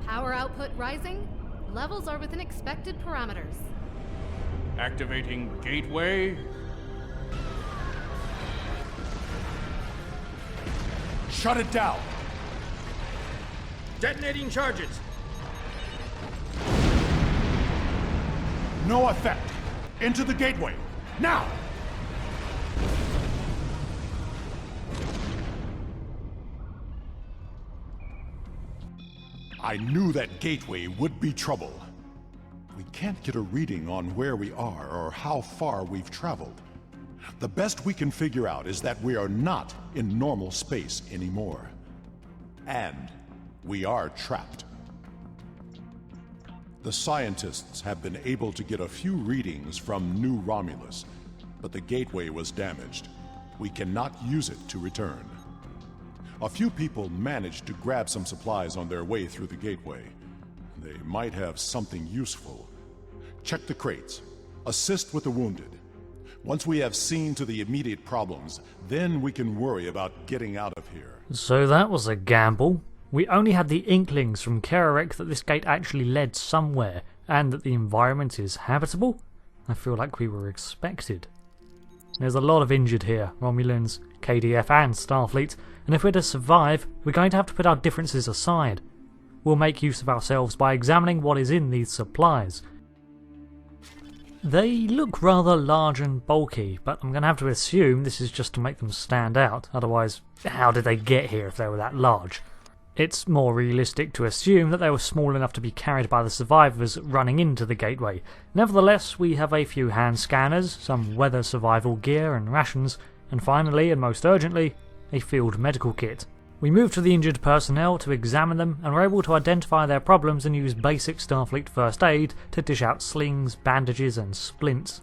Power output rising. Levels are within expected parameters. Activating gateway. Shut it down! Detonating charges. No effect! Into the gateway! Now! I knew that gateway would be trouble. We can't get a reading on where we are or how far we've traveled. The best we can figure out is that we are not in normal space anymore. And we are trapped. The scientists have been able to get a few readings from New Romulus, but the gateway was damaged. We cannot use it to return. A few people managed to grab some supplies on their way through the gateway. They might have something useful. Check the crates. Assist with the wounded. Once we have seen to the immediate problems, then we can worry about getting out of here. So that was a gamble. We only had the inklings from Kerrick that this gate actually led somewhere, and that the environment is habitable. I feel like we were expected. There's a lot of injured here, Romulans, KDF and Starfleet, and if we're to survive, we're going to have to put our differences aside. We'll make use of ourselves by examining what is in these supplies. They look rather large and bulky, but I'm going to have to assume this is just to make them stand out, otherwise how did they get here if they were that large? It's more realistic to assume that they were small enough to be carried by the survivors running into the gateway. Nevertheless, we have a few hand scanners, some weather survival gear and rations, and finally, and most urgently, a field medical kit. We moved to the injured personnel to examine them and were able to identify their problems and use basic Starfleet first aid to dish out slings, bandages and splints.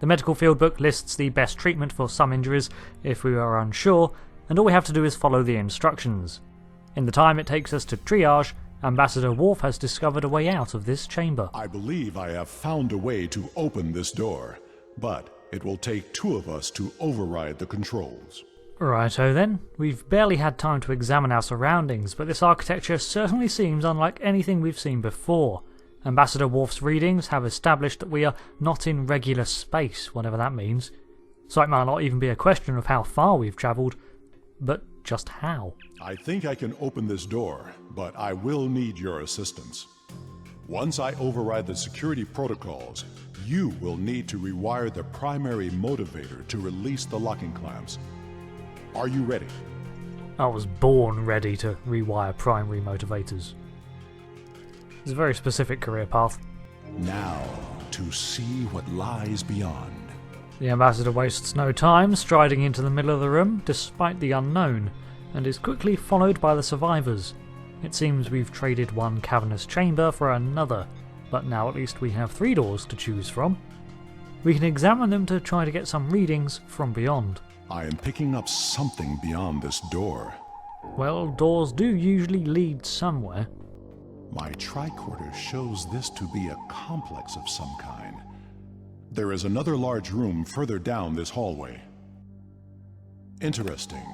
The medical field book lists the best treatment for some injuries if we are unsure, and all we have to do is follow the instructions. In the time it takes us to triage, Ambassador Worf has discovered a way out of this chamber. I believe I have found a way to open this door, but it will take two of us to override the controls. Righto then, we've barely had time to examine our surroundings, but this architecture certainly seems unlike anything we've seen before. Ambassador Worf's readings have established that we are not in regular space, whatever that means. So it might not even be a question of how far we've travelled, but just how. I think I can open this door, but I will need your assistance. Once I override the security protocols, you will need to rewire the primary motivator to release the locking clamps. Are you ready? I was born ready to rewire primary motivators. It's a very specific career path. Now, to see what lies beyond. The Ambassador wastes no time striding into the middle of the room, despite the unknown, and is quickly followed by the survivors. It seems we've traded one cavernous chamber for another, but now at least we have 3 doors to choose from. We can examine them to try to get some readings from beyond. I am picking up something beyond this door. Well, doors do usually lead somewhere. My tricorder shows this to be a complex of some kind. There is another large room further down this hallway. Interesting.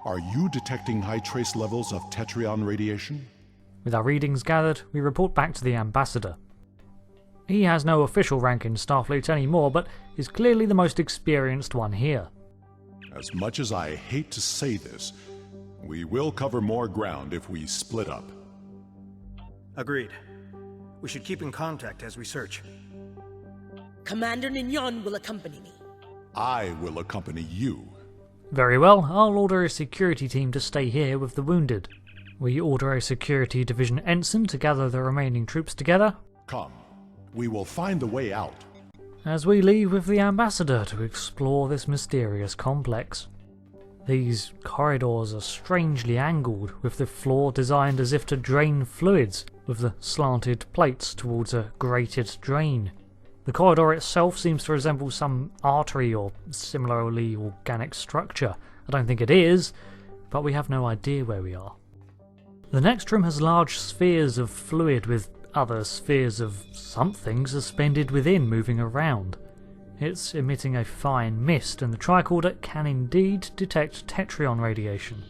Are you detecting high trace levels of Tetrion radiation? With our readings gathered, we report back to the Ambassador. He has no official rank in Starfleet anymore, but is clearly the most experienced one here. As much as I hate to say this, we will cover more ground if we split up. Agreed. We should keep in contact as we search. Commander Nignon will accompany me. I will accompany you. Very well, I'll order a security team to stay here with the wounded. We order a security division ensign to gather the remaining troops together. Come, we will find the way out. As we leave with the Ambassador to explore this mysterious complex. These corridors are strangely angled, with the floor designed as if to drain fluids, with the slanted plates towards a grated drain. The corridor itself seems to resemble some artery or similarly organic structure. I don't think it is, but we have no idea where we are. The next room has large spheres of fluid with other spheres of something suspended within, moving around. It's emitting a fine mist, and the tricorder can indeed detect Tetrion radiation.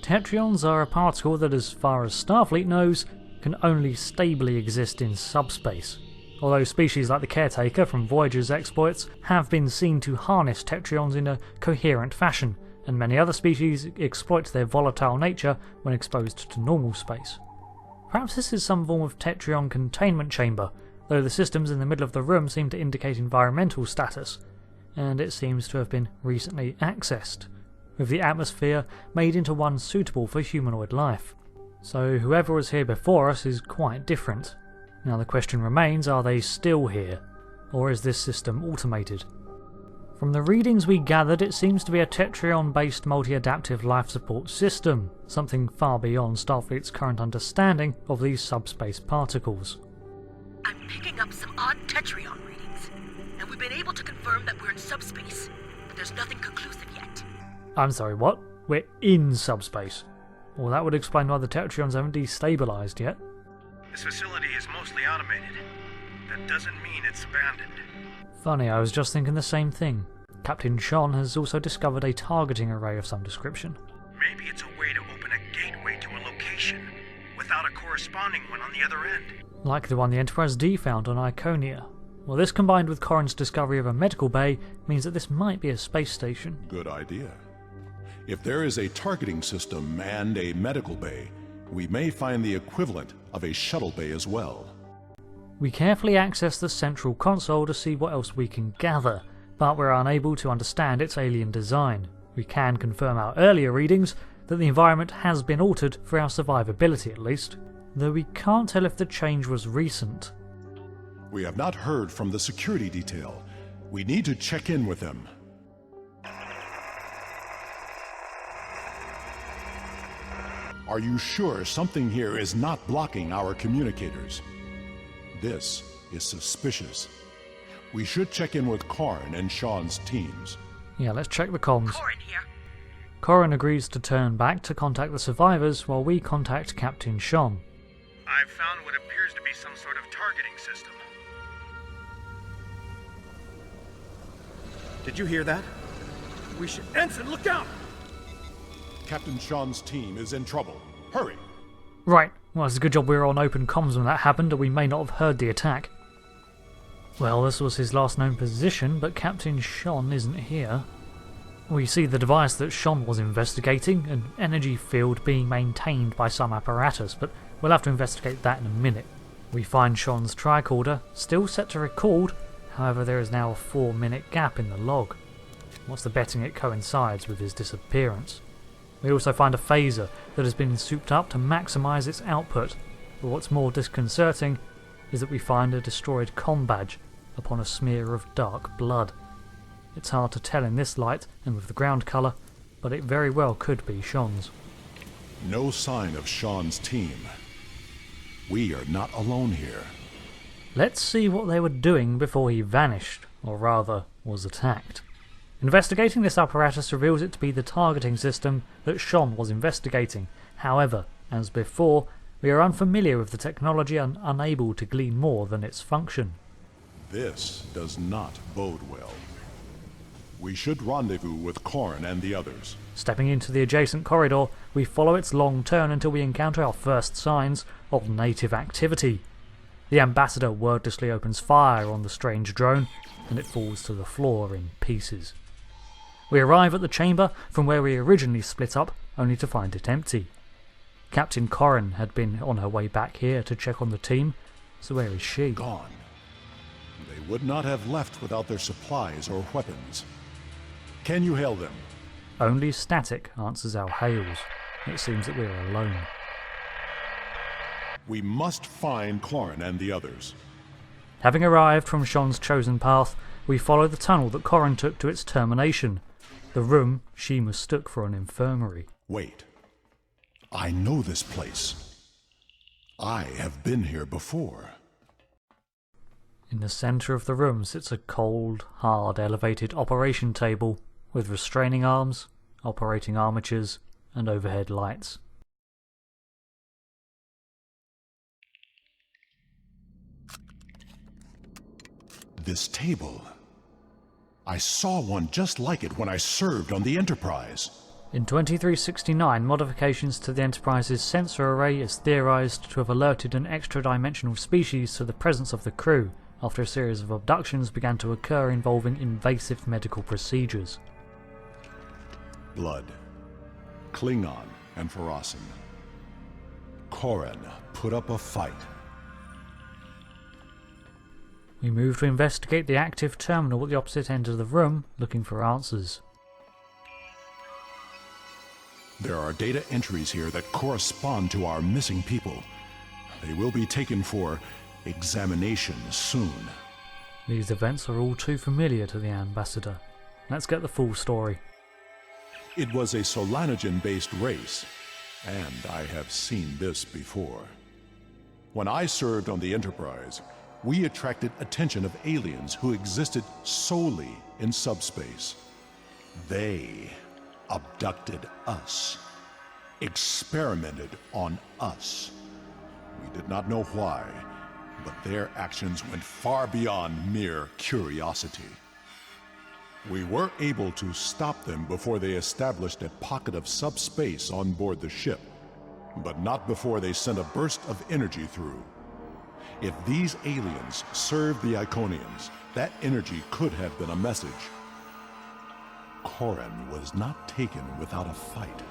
Tetrions are a particle that, as far as Starfleet knows, can only stably exist in subspace, although species like the Caretaker from Voyager's exploits have been seen to harness tetrions in a coherent fashion, and many other species exploit their volatile nature when exposed to normal space. Perhaps this is some form of tetrion containment chamber, though the systems in the middle of the room seem to indicate environmental status, and it seems to have been recently accessed, with the atmosphere made into one suitable for humanoid life. So whoever was here before us is quite different. Now the question remains, are they still here, or is this system automated? From the readings we gathered, it seems to be a tetrion-based multi-adaptive life support system, something far beyond Starfleet's current understanding of these subspace particles. I'm picking up some odd tetrion readings, and we've been able to confirm that we're in subspace, but there's nothing conclusive yet. I'm sorry, what? We're in subspace? Well, that would explain why the tetrions haven't destabilized yet. This facility is mostly automated. That doesn't mean it's abandoned. Funny, I was just thinking the same thing. Captain Shon has also discovered a targeting array of some description. Maybe it's a way to open a gateway to a location, without a corresponding one on the other end. Like the one the Enterprise D found on Iconian. Well, this combined with Koren's discovery of a medical bay means that this might be a space station. Good idea. If there is a targeting system and a medical bay, we may find the equivalent of a shuttle bay as well. We carefully access the central console to see what else we can gather, but we're unable to understand its alien design. We can confirm our earlier readings that the environment has been altered for our survivability at least, though we can't tell if the change was recent. We have not heard from the security detail. We need to check in with them. Are you sure something here is not blocking our communicators? This is suspicious. We should check in with Koren and Shon's teams. Yeah, let's check the comms. Koren here. Koren agrees to turn back to contact the survivors while we contact Captain Shon. I've found what appears to be some sort of targeting system. Did you hear that? We should... Ensign, look out! Captain Shon's team is in trouble. Hurry! Right, well it's a good job we were on open comms when that happened, or we may not have heard the attack. Well, this was his last known position, but Captain Shon isn't here. We see the device that Shon was investigating, an energy field being maintained by some apparatus, but we'll have to investigate that in a minute. We find Shon's tricorder, still set to record, however there is now a 4-minute gap in the log. What's the betting it coincides with his disappearance? We also find a phaser that has been souped up to maximise its output, but what's more disconcerting is that we find a destroyed comm badge upon a smear of dark blood. It's hard to tell in this light and with the ground colour, but it very well could be Shon's. No sign of Shon's team. We are not alone here. Let's see what they were doing before he vanished, or rather, was attacked. Investigating this apparatus reveals it to be the targeting system that Shon was investigating. However, as before, we are unfamiliar with the technology and unable to glean more than its function. This does not bode well. We should rendezvous with Koren and the others. Stepping into the adjacent corridor, we follow its long turn until we encounter our first signs of native activity. The Ambassador wordlessly opens fire on the strange drone, and it falls to the floor in pieces. We arrive at the chamber from where we originally split up, only to find it empty. Captain Koren had been on her way back here to check on the team, so where is she? Gone. They would not have left without their supplies or weapons. Can you hail them? Only static answers our hails. It seems that we are alone. We must find Koren and the others. Having arrived from Shon's chosen path, we follow the tunnel that Koren took to its termination. The room she mistook for an infirmary. Wait. I know this place. I have been here before. In the centre of the room sits a cold, hard, elevated operation table with restraining arms, operating armatures, and overhead lights. This table. I saw one just like it when I served on the Enterprise. In 2369, modifications to the Enterprise's sensor array is theorized to have alerted an extra-dimensional species to the presence of the crew, after a series of abductions began to occur involving invasive medical procedures. Blood. Klingon and Pharosan. Koren put up a fight. We move to investigate the active terminal at the opposite end of the room, looking for answers. There are data entries here that correspond to our missing people. They will be taken for examination soon. These events are all too familiar to the Ambassador. Let's get the full story. It was a Solanogen-based race, and I have seen this before. When I served on the Enterprise, we attracted attention of aliens who existed solely in subspace. They abducted us, experimented on us. We did not know why, but their actions went far beyond mere curiosity. We were able to stop them before they established a pocket of subspace on board the ship, but not before they sent a burst of energy through. If these aliens served the Iconians, that energy could have been a message. Koren was not taken without a fight.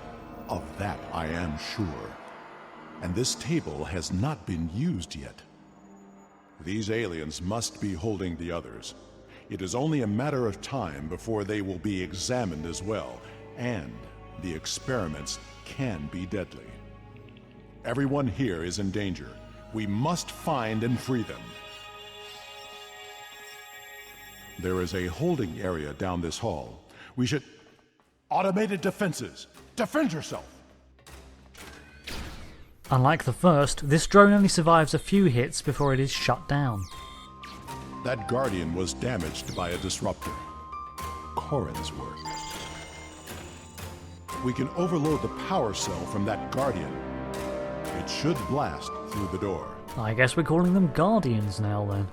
Of that I am sure. And this table has not been used yet. These aliens must be holding the others. It is only a matter of time before they will be examined as well, and the experiments can be deadly. Everyone here is in danger. We must find and free them. There is a holding area down this hall. We should... Automated defenses! Defend yourself! Unlike the first, this drone only survives a few hits before it is shut down. That Guardian was damaged by a disruptor. Koren's work. We can overload the power cell from that Guardian. It should blast through the door. I guess we're calling them Guardians now then.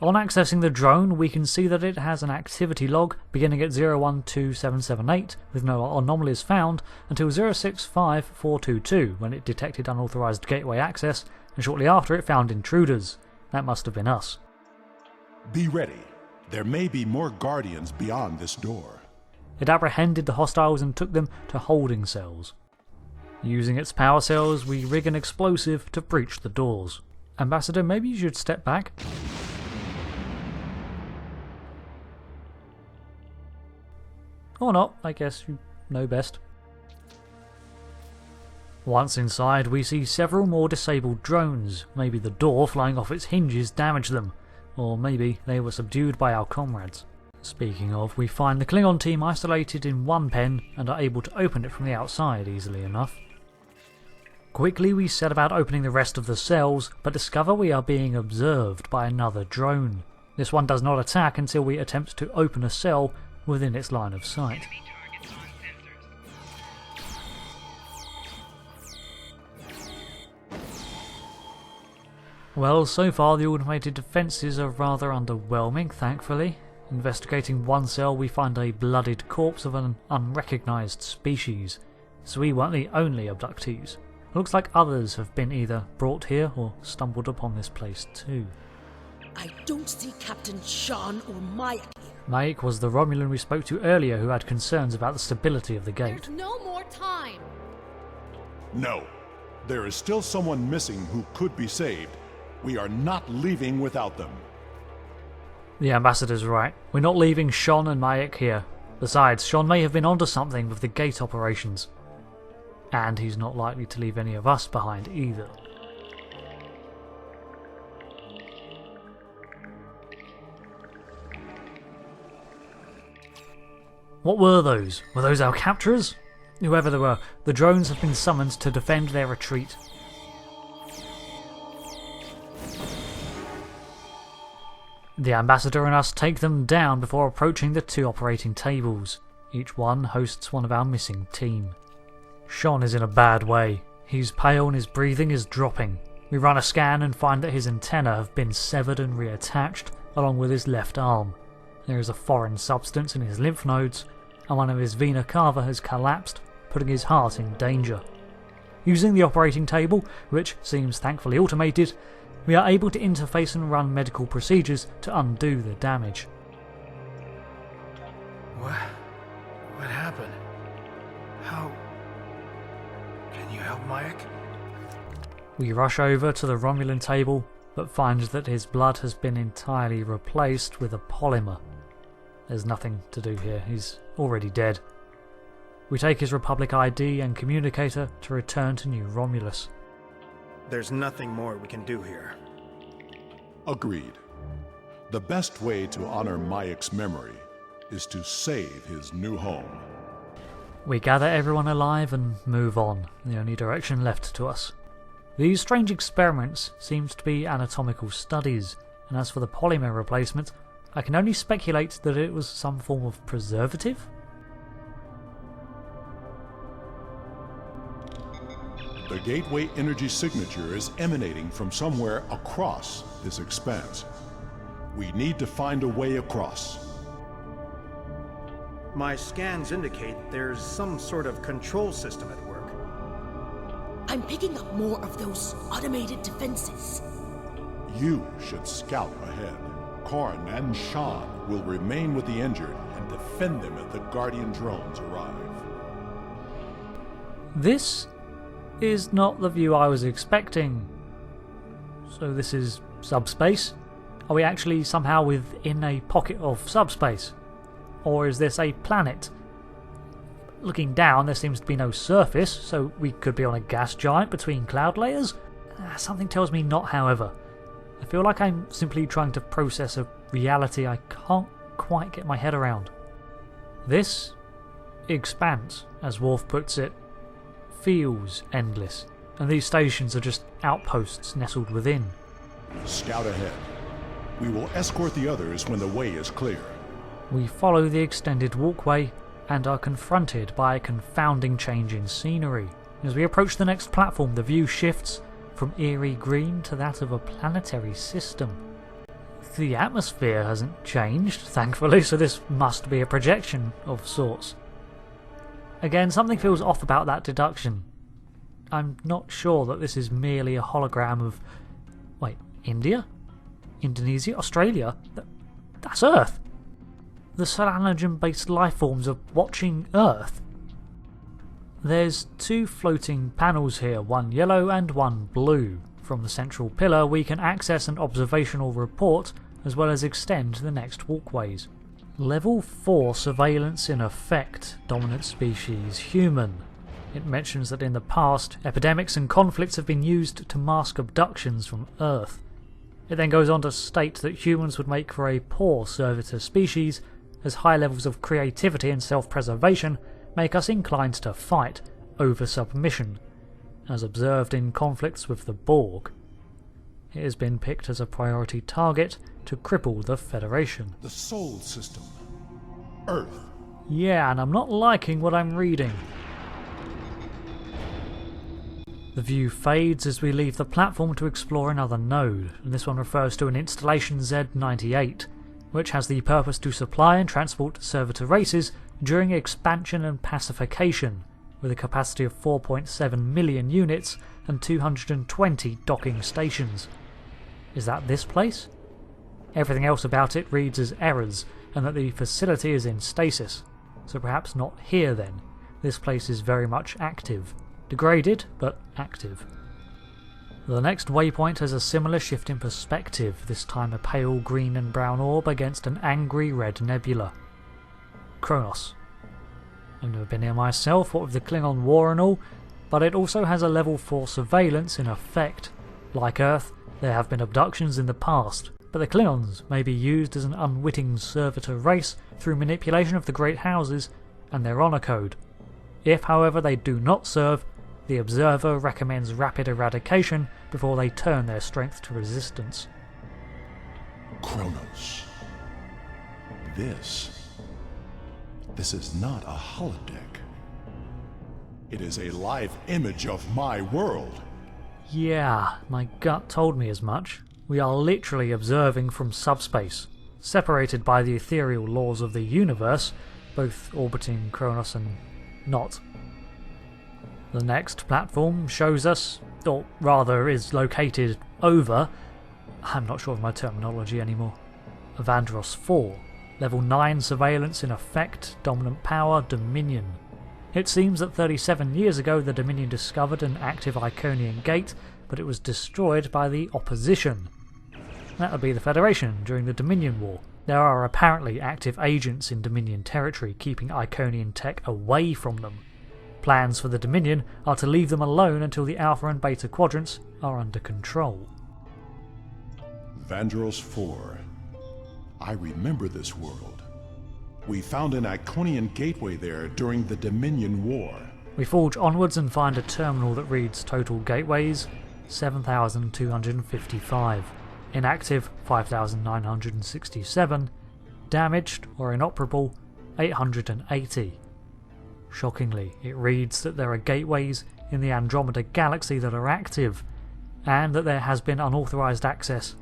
On accessing the drone, we can see that it has an activity log beginning at 012778 with no anomalies found until 065422 when it detected unauthorized gateway access, and shortly after it found intruders. That must have been us. Be ready. There may be more Guardians beyond this door. It apprehended the hostiles and took them to holding cells. Using its power cells, we rig an explosive to breach the doors. Ambassador, maybe you should step back? Or not, I guess you know best. Once inside, we see several more disabled drones. Maybe the door flying off its hinges damaged them, or maybe they were subdued by our comrades. Speaking of, we find the Klingon team isolated in one pen and are able to open it from the outside easily enough. Quickly we set about opening the rest of the cells, but discover we are being observed by another drone. This one does not attack until we attempt to open a cell within its line of sight. Well, so far the automated defences are rather underwhelming, thankfully. Investigating one cell, we find a bloodied corpse of an unrecognised species, so we weren't the only abductees. It looks like others have been either brought here or stumbled upon this place too. I don't see Captain Shon or Maiek here. Maiek was the Romulan we spoke to earlier who had concerns about the stability of the gate. There's no more time. No. There is still someone missing who could be saved. We are not leaving without them. The Ambassador's right. We're not leaving Shon and Maiek here. Besides, Shon may have been onto something with the gate operations. And he's not likely to leave any of us behind either. What were those? Were those our captors? Whoever they were, the drones have been summoned to defend their retreat. The Ambassador and us take them down before approaching the two operating tables. Each one hosts one of our missing team. Shon is in a bad way. He's pale and his breathing is dropping. We run a scan and find that his antennae have been severed and reattached, along with his left arm. There is a foreign substance in his lymph nodes, and one of his vena cava has collapsed putting his heart in danger. Using the operating table, which seems thankfully automated, we are able to interface and run medical procedures to undo the damage. What happened? How... Can you help Maiek? We rush over to the Romulan table, but find that his blood has been entirely replaced with a polymer. There's nothing to do here, he's already dead. We take his Republic ID and communicator to return to New Romulus. There's nothing more we can do here. Agreed. The best way to honor Maiek's memory is to save his new home. We gather everyone alive and move on, the only direction left to us. These strange experiments seems to be anatomical studies, and as for the polymer replacement, I can only speculate that it was some form of preservative? The gateway energy signature is emanating from somewhere across this expanse. We need to find a way across. My scans indicate there's some sort of control system at work. I'm picking up more of those automated defenses. You should scout ahead. Koren and Shon will remain with the injured and defend them as the Guardian drones arrive. This is not the view I was expecting. So this is subspace? Are we actually somehow within a pocket of subspace? Or is this a planet? Looking down, there seems to be no surface, so we could be on a gas giant between cloud layers? Something tells me not, however. I feel like I'm simply trying to process a reality I can't quite get my head around. This expanse, as Worf puts it, feels endless, and these stations are just outposts nestled within. Scout ahead. We will escort the others when the way is clear. We follow the extended walkway and are confronted by a confounding change in scenery. As we approach the next platform, the view shifts from eerie green to that of a planetary system. The atmosphere hasn't changed, thankfully, so this must be a projection of sorts. Again, something feels off about that deduction. I'm not sure that this is merely a hologram of... Wait, India? Indonesia? Australia? That's Earth! The Solanogen-based lifeforms are watching Earth. There's two floating panels here, one yellow and one blue. From the central pillar we can access an observational report as well as extend the next walkways. Level 4 surveillance in effect, dominant species human. It mentions that in the past, epidemics and conflicts have been used to mask abductions from Earth. It then goes on to state that humans would make for a poor servitor species, as high levels of creativity and self-preservation make us inclined to fight over submission, as observed in conflicts with the Borg. It has been picked as a priority target to cripple the Federation. The Sol system. Earth. Yeah, and I'm not liking what I'm reading. The view fades as we leave the platform to explore another node, and this one refers to an installation Z98, which has the purpose to supply and transport servitor races during expansion and pacification, with a capacity of 4.7 million units and 220 docking stations. Is that this place? Everything else about it reads as errors, and that the facility is in stasis, so perhaps not here then. This place is very much active. Degraded, but active. The next waypoint has a similar shift in perspective, this time a pale green and brown orb against an angry red nebula. Kronos. I've never been here myself, what with the Klingon war and all, but it also has a level 4 surveillance in effect. Like Earth, there have been abductions in the past, but the Klingons may be used as an unwitting servitor race through manipulation of the Great Houses and their honor code. If, however, they do not serve, the Observer recommends rapid eradication before they turn their strength to resistance. Kronos. This is not a holodeck. It is a live image of my world. Yeah, my gut told me as much. We are literally observing from subspace, separated by the ethereal laws of the universe, both orbiting Kronos and not. The next platform shows us, or rather is located over, I'm not sure of my terminology anymore, Vandros 4, level 9 surveillance in effect, dominant power, Dominion. It seems that 37 years ago the Dominion discovered an active Iconian gate, but it was destroyed by the opposition. That would be the Federation during the Dominion War. There are apparently active agents in Dominion territory keeping Iconian tech away from them. Plans for the Dominion are to leave them alone until the Alpha and Beta quadrants are under control. Vandros 4. I remember this world. We found an Iconian gateway there during the Dominion War. We forge onwards and find a terminal that reads total gateways 7,255, inactive 5,967, damaged or inoperable 880. Shockingly, it reads that there are gateways in the Andromeda galaxy that are active, and that there has been unauthorized access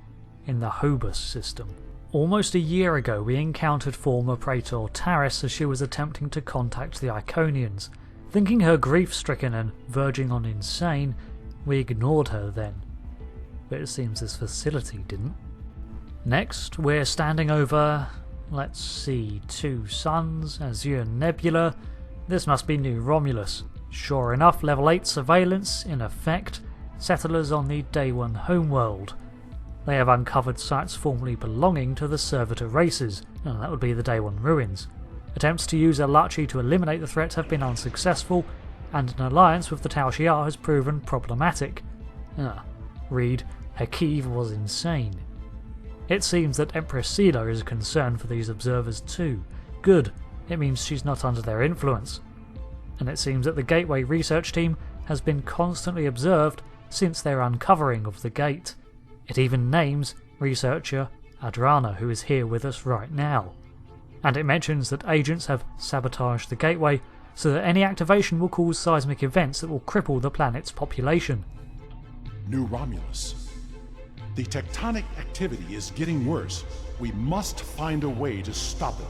in the Hobus system. Almost a year ago we encountered former Praetor Taris as she was attempting to contact the Iconians. Thinking her grief-stricken and verging on insane, we ignored her then. But it seems this facility didn't. Next, we're standing over, let's see, 2 suns, Azure Nebula. This must be New Romulus. Sure enough, level 8 surveillance in effect, settlers on the Day 1 homeworld. They have uncovered sites formerly belonging to the servitor races, and that would be the Day 1 ruins. Attempts to use Elachi to eliminate the threat have been unsuccessful, and an alliance with the Tal Shiar has proven problematic. Read, Hakiv was insane. It seems that Empress Sela is a concern for these observers too. Good, it means she's not under their influence. And it seems that the Gateway research team has been constantly observed since their uncovering of the gate. It even names researcher Adrana, who is here with us right now. And it mentions that agents have sabotaged the gateway so that any activation will cause seismic events that will cripple the planet's population. New Romulus. The tectonic activity is getting worse. We must find a way to stop it.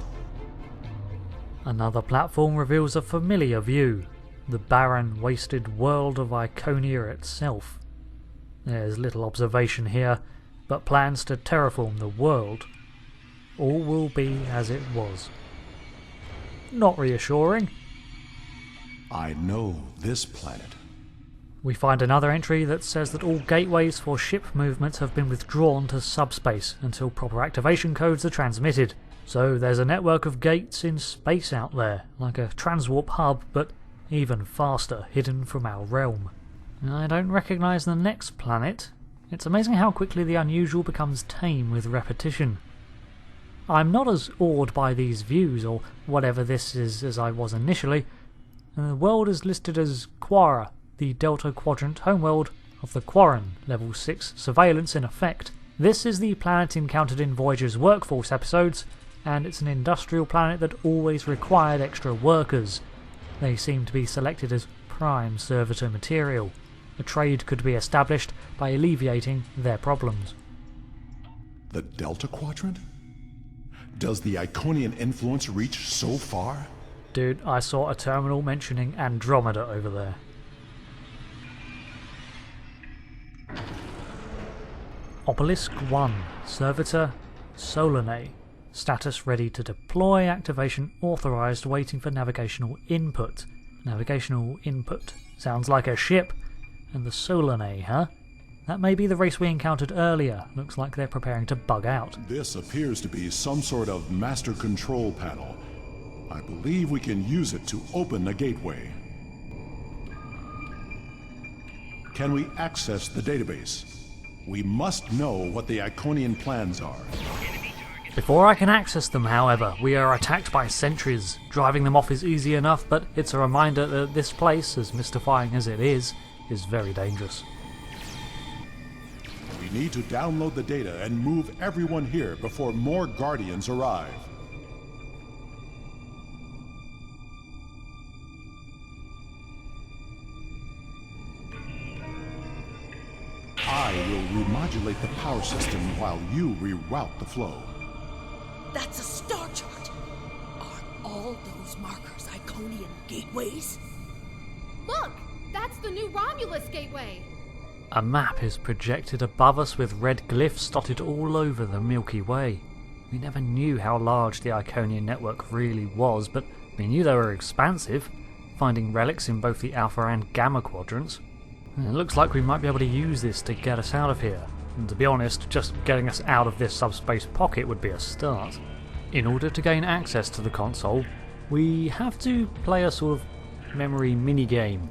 Another platform reveals a familiar view, the barren, wasted world of Iconia itself. There's little observation here, but plans to terraform the world. All will be as it was. Not reassuring. I know this planet. We find another entry that says that all gateways for ship movement have been withdrawn to subspace until proper activation codes are transmitted. So there's a network of gates in space out there, like a transwarp hub, but even faster, hidden from our realm. I don't recognise the next planet. It's amazing how quickly the unusual becomes tame with repetition. I'm not as awed by these views, or whatever this is, as I was initially. The world is listed as Quara, the Delta Quadrant homeworld of the Quarren, level 6 surveillance in effect. This is the planet encountered in Voyager's Workforce episodes, and it's an industrial planet that always required extra workers. They seem to be selected as prime servitor material. A trade could be established by alleviating their problems. The Delta Quadrant? Does the Iconian influence reach so far? Dude, I saw a terminal mentioning Andromeda over there. Obelisk 1, Servitor Solanae. Status ready to deploy, activation authorized, waiting for navigational input. Navigational input. Sounds like a ship. And the Solanae, huh? That may be the race we encountered earlier. Looks like they're preparing to bug out. This appears to be some sort of master control panel. I believe we can use it to open the gateway. Can we access the database? We must know what the Iconian plans are. Before I can access them, however, we are attacked by sentries. Driving them off is easy enough, but it's a reminder that this place, as mystifying as it is very dangerous. We need to download the data and move everyone here before more Guardians arrive. I will remodulate the power system while you reroute the flow. That's a star chart. Are all those markers Iconian gateways? Look! That's the New Romulus gateway! A map is projected above us with red glyphs dotted all over the Milky Way. We never knew how large the Iconian network really was, but we knew they were expansive, finding relics in both the Alpha and Gamma quadrants. It looks like we might be able to use this to get us out of here. And to be honest, just getting us out of this subspace pocket would be a start. In order to gain access to the console, we have to play a sort of memory minigame.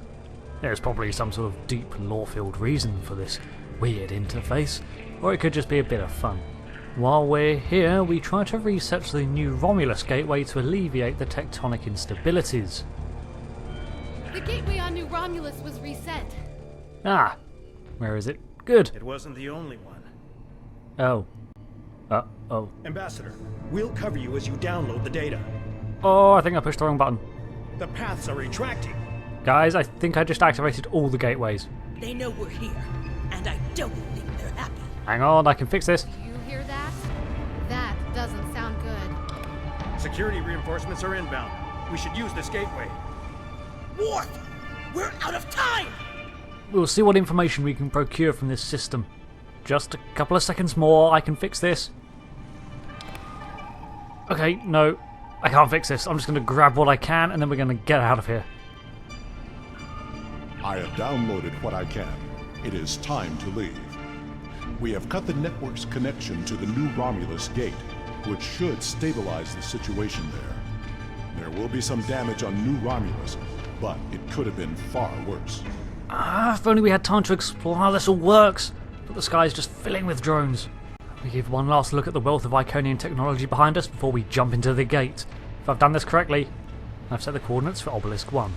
There's probably some sort of deep lore-filled reason for this weird interface, or it could just be a bit of fun. While we're here, we try to reset the New Romulus gateway to alleviate the tectonic instabilities. The gateway on New Romulus was reset. Ah, where is it? Good. It wasn't the only one. Oh. Oh. Ambassador, we'll cover you as you download the data. Oh, I think I pushed the wrong button. The paths are retracting. Guys, I think I just activated all the gateways. They know we're here, and I don't think they're happy. Hang on, I can fix this. You hear that? That doesn't sound good. Security reinforcements are inbound. We should use this gateway. Worf! We're out of time! We'll see what information we can procure from this system. Just a couple of seconds more, I can fix this. Okay, no, I can't fix this. I'm just going to grab what I can and then we're going to get out of here. I have downloaded what I can. It is time to leave. We have cut the network's connection to the New Romulus gate, which should stabilize the situation there. There will be some damage on New Romulus, but it could have been far worse. If only we had time to explore how this all works. But the sky's just filling with drones. We give one last look at the wealth of Iconian technology behind us before we jump into the gate. If I've done this correctly, I've set the coordinates for Obelisk 1.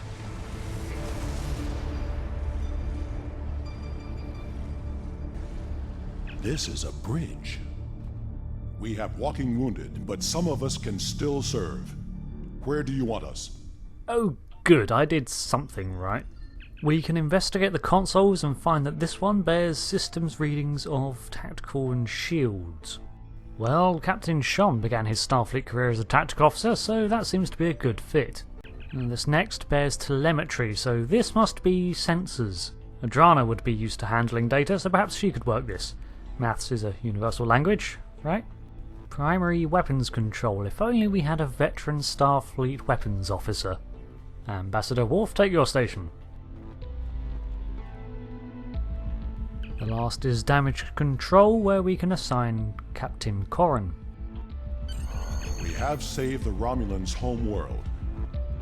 This is a bridge. We have walking wounded, but some of us can still serve. Where do you want us? Oh good, I did something right. We can investigate the consoles and find that this one bears systems readings of tactical and shields. Well, Captain Shon began his Starfleet career as a tactical officer, so that seems to be a good fit. And this next bears telemetry, so this must be sensors. Adrana would be used to handling data, so perhaps she could work this. Maths is a universal language, right? Primary weapons control. If only we had a veteran Starfleet weapons officer. Ambassador Worf, take your station. The last is damage control, where we can assign Captain Koren. We have saved the Romulans' home world,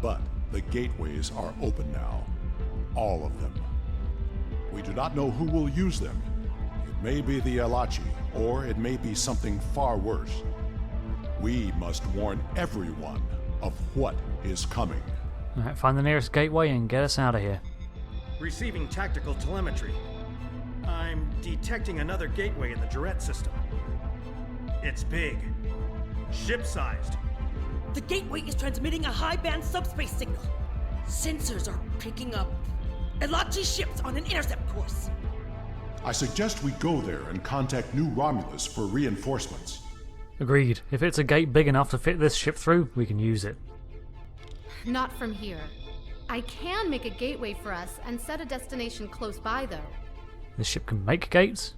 but the gateways are open now. All of them. We do not know who will use them. It may be the Elachi, or it may be something far worse. We must warn everyone of what is coming. Alright, find the nearest gateway and get us out of here. Receiving tactical telemetry. I'm detecting another gateway in the Durette system. It's big. Ship-sized. The gateway is transmitting a high-band subspace signal. Sensors are picking up Elachi ships on an intercept course. I suggest we go there and contact New Romulus for reinforcements. Agreed. If it's a gate big enough to fit this ship through, we can use it. Not from here. I can make a gateway for us and set a destination close by, though. This ship can make gates?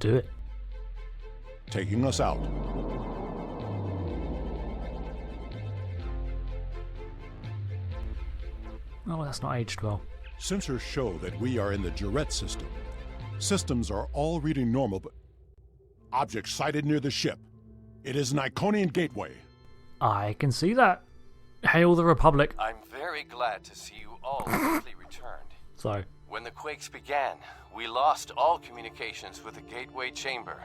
Do it. Taking us out. Oh, that's not aged well. Sensors show that we are in the Durette system. Systems are all reading normal, but... Object sighted near the ship. It is an Iconian gateway. I can see that. Hail the Republic. I'm very glad to see you all safely returned. So, When the quakes began, we lost all communications with the gateway chamber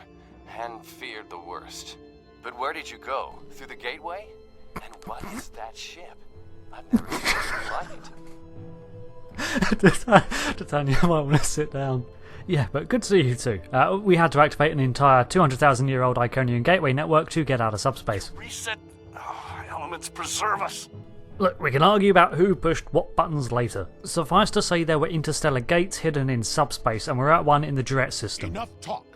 and feared the worst. But where did you go? Through the gateway? And what is that ship? I've never seen anything like it. Titania, I might want to sit down. Yeah, but good to see you too. We had to activate an entire 200,000-year-old Iconian gateway network to get out of subspace. Reset. Elements preserve us. Look, we can argue about who pushed what buttons later. Suffice to say there were interstellar gates hidden in subspace, and we're at one in the Durette system. Enough talk.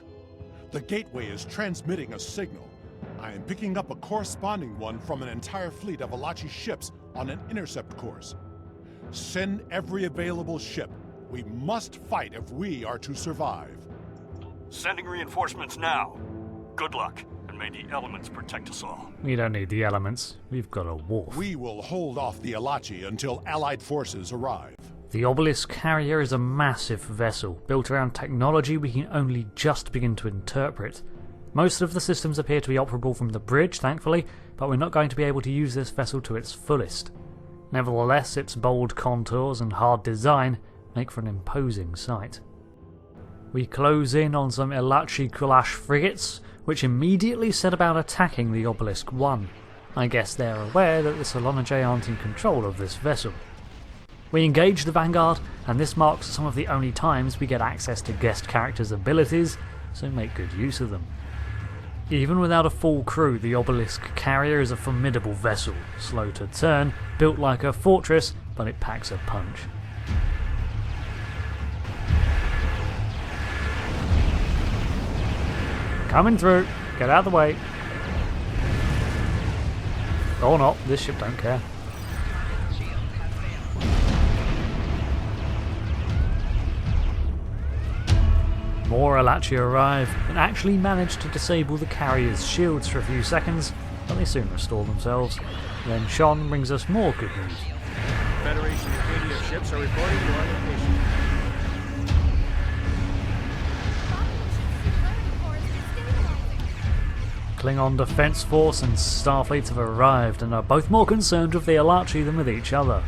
The gateway is transmitting a signal. I am picking up a corresponding one from an entire fleet of Elachi ships on an intercept course. Send every available ship. We must fight if we are to survive. Sending reinforcements now. Good luck, and may the elements protect us all. We don't need the elements. We've got a Worf. We will hold off the Elachi until Allied forces arrive. The Obelisk carrier is a massive vessel, built around technology we can only just begin to interpret. Most of the systems appear to be operable from the bridge, thankfully, but we're not going to be able to use this vessel to its fullest. Nevertheless, its bold contours and hard design make for an imposing sight. We close in on some Elachi Kulash frigates, which immediately set about attacking the Obelisk 1. I guess they're aware that the Solonajay aren't in control of this vessel. We engage the Vanguard, and this marks some of the only times we get access to guest characters' abilities, so make good use of them. Even without a full crew, the Obelisk carrier is a formidable vessel, slow to turn, built like a fortress, but it packs a punch. Coming through, get out of the way. Or not, this ship don't care. More Elachi arrive and actually manage to disable the carrier's shields for a few seconds, but they soon restore themselves. Then Shon brings us more good news. Federation Acadia ships are reporting to our location. Klingon Defense Force and Starfleet have arrived and are both more concerned with the Elachi than with each other.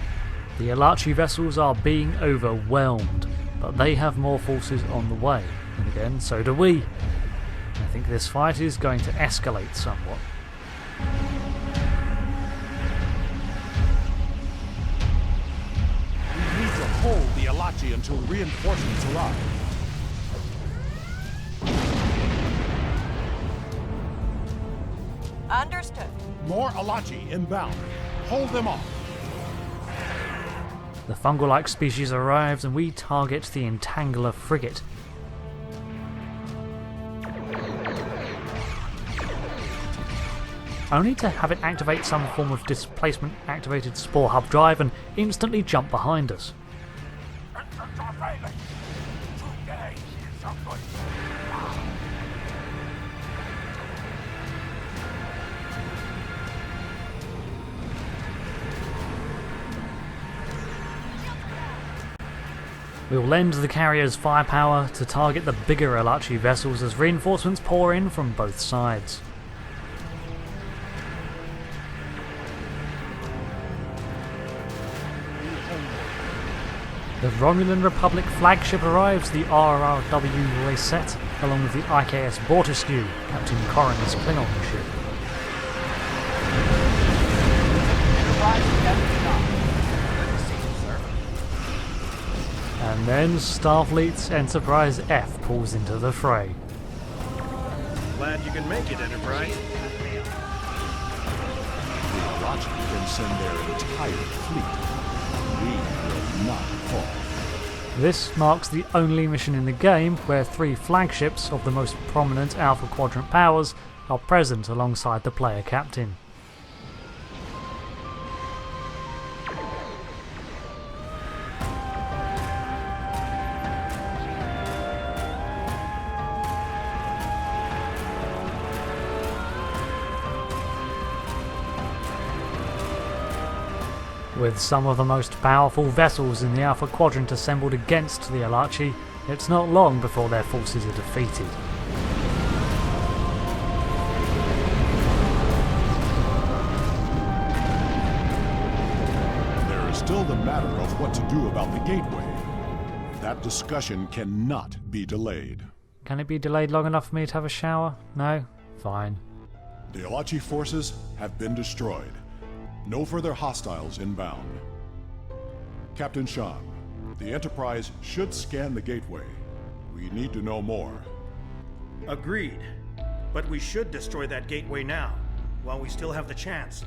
The Elachi vessels are being overwhelmed, but they have more forces on the way. And again, so do we. I think this fight is going to escalate somewhat. We need to hold the Elachi until reinforcements arrive. Understood. More Elachi inbound. Hold them off. The fungal-like species arrives and we target the Entangler frigate. Only to have it activate some form of displacement-activated Spore Hub drive and instantly jump behind us. We'll lend the carrier's firepower to target the bigger Elachi vessels as reinforcements pour in from both sides. The Romulan Republic flagship arrives, the RRW Reset, along with the IKS Bortesque, Captain Koren's Klingon ship. And then Starfleet's Enterprise F pulls into the fray. Glad you can make it, Enterprise. The Elachi can send their entire fleet. We will not fall. This marks the only mission in the game where 3 flagships of the most prominent Alpha Quadrant powers are present alongside the player captain. With some of the most powerful vessels in the Alpha Quadrant assembled against the Elachi, it's not long before their forces are defeated. There is still the matter of what to do about the gateway. That discussion cannot be delayed. Can it be delayed long enough for me to have a shower? No? Fine. The Elachi forces have been destroyed. No further hostiles inbound. Captain Shon, the Enterprise should scan the gateway. We need to know more. Agreed. But we should destroy that gateway now, while we still have the chance.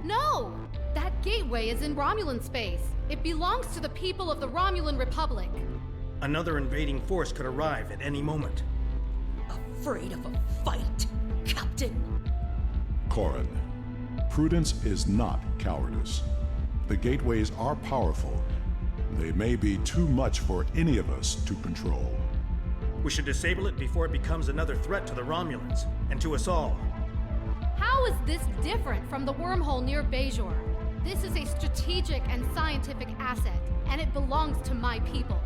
No! That gateway is in Romulan space. It belongs to the people of the Romulan Republic. Another invading force could arrive at any moment. Afraid of a fight, Captain? Koren, prudence is not cowardice. The gateways are powerful, They may be too much for any of us to control. We should disable it before it becomes another threat to the Romulans, and to us all. How is this different from the wormhole near Bajor? This is a strategic and scientific asset, and it belongs to my people.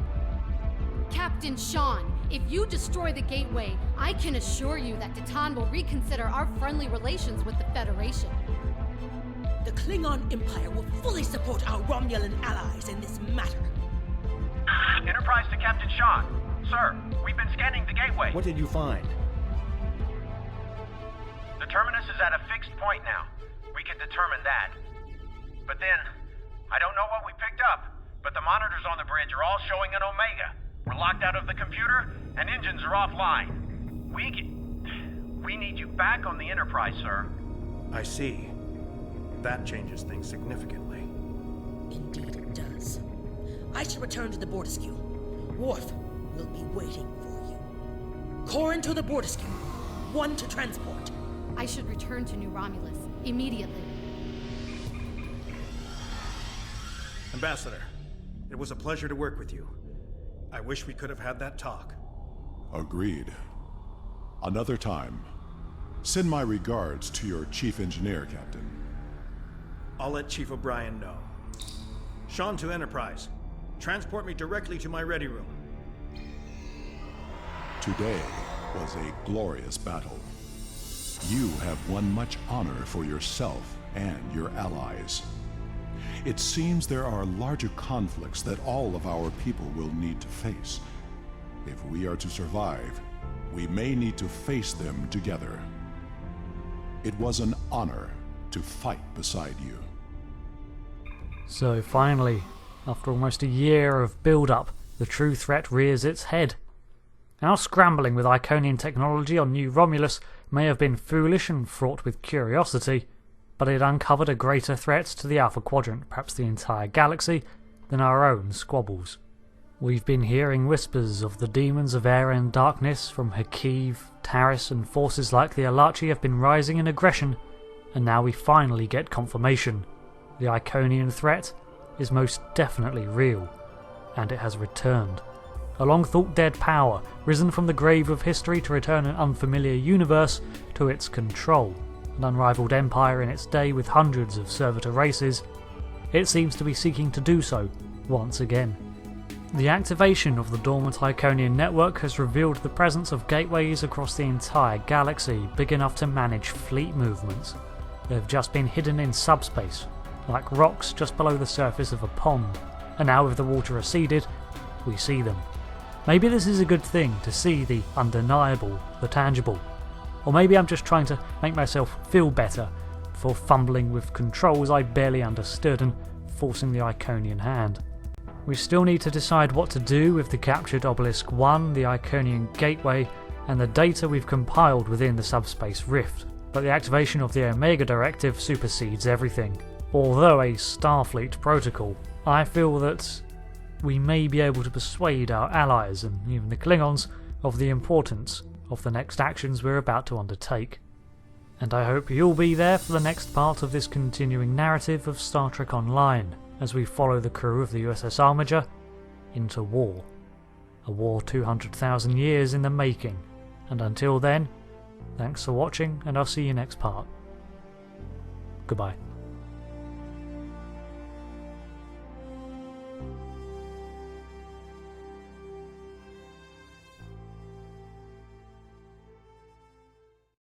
Captain Shon, if you destroy the gateway, I can assure you that Titan will reconsider our friendly relations with the Federation. The Klingon Empire will fully support our Romulan allies in this matter. Enterprise to Captain Shon. Sir, we've been scanning the gateway. What did you find? The terminus is at a fixed point now. We can determine that. But then, I don't know what we picked up, but the monitors on the bridge are all showing an Omega. We're locked out of the computer, and engines are offline. We need you back on the Enterprise, sir. I see. That changes things significantly. Indeed it does. I shall return to the Borderskew. Worf will be waiting for you. Koren to the Borderskew. One to transport. I should return to New Romulus immediately. Ambassador, it was a pleasure to work with you. I wish we could have had that talk. Agreed. Another time. Send my regards to your chief engineer, Captain. I'll let Chief O'Brien know. Shon to Enterprise. Transport me directly to my ready room. Today was a glorious battle. You have won much honor for yourself and your allies. It seems there are larger conflicts that all of our people will need to face. If we are to survive, we may need to face them together. It was an honor to fight beside you. So finally, after almost a year of build-up, the true threat rears its head. Our scrambling with Iconian technology on New Romulus may have been foolish and fraught with curiosity, but it uncovered a greater threat to the Alpha Quadrant, perhaps the entire galaxy, than our own squabbles. We've been hearing whispers of the demons of air and darkness from Hakiv, Taris, and forces like the Elachi have been rising in aggression, and now we finally get confirmation. The Iconian threat is most definitely real, and it has returned. A long-thought-dead power, risen from the grave of history to return an unfamiliar universe to its control. An unrivaled empire in its day with hundreds of servitor races, it seems to be seeking to do so once again. The activation of the dormant Iconian network has revealed the presence of gateways across the entire galaxy big enough to manage fleet movements. They've just been hidden in subspace, like rocks just below the surface of a pond, and now with the water receded, we see them. Maybe this is a good thing, to see the undeniable, the tangible. Or maybe I'm just trying to make myself feel better for fumbling with controls I barely understood and forcing the Iconian hand. We still need to decide what to do with the captured Obelisk 1, the Iconian gateway, and the data we've compiled within the subspace rift, but the activation of the Omega Directive supersedes everything. Although a Starfleet protocol, I feel that we may be able to persuade our allies and even the Klingons of the importance of the next actions we're about to undertake. And I hope you'll be there for the next part of this continuing narrative of Star Trek Online, as we follow the crew of the USS Armiger into war. A war 200,000 years in the making. And until then, thanks for watching, and I'll see you next part. Goodbye.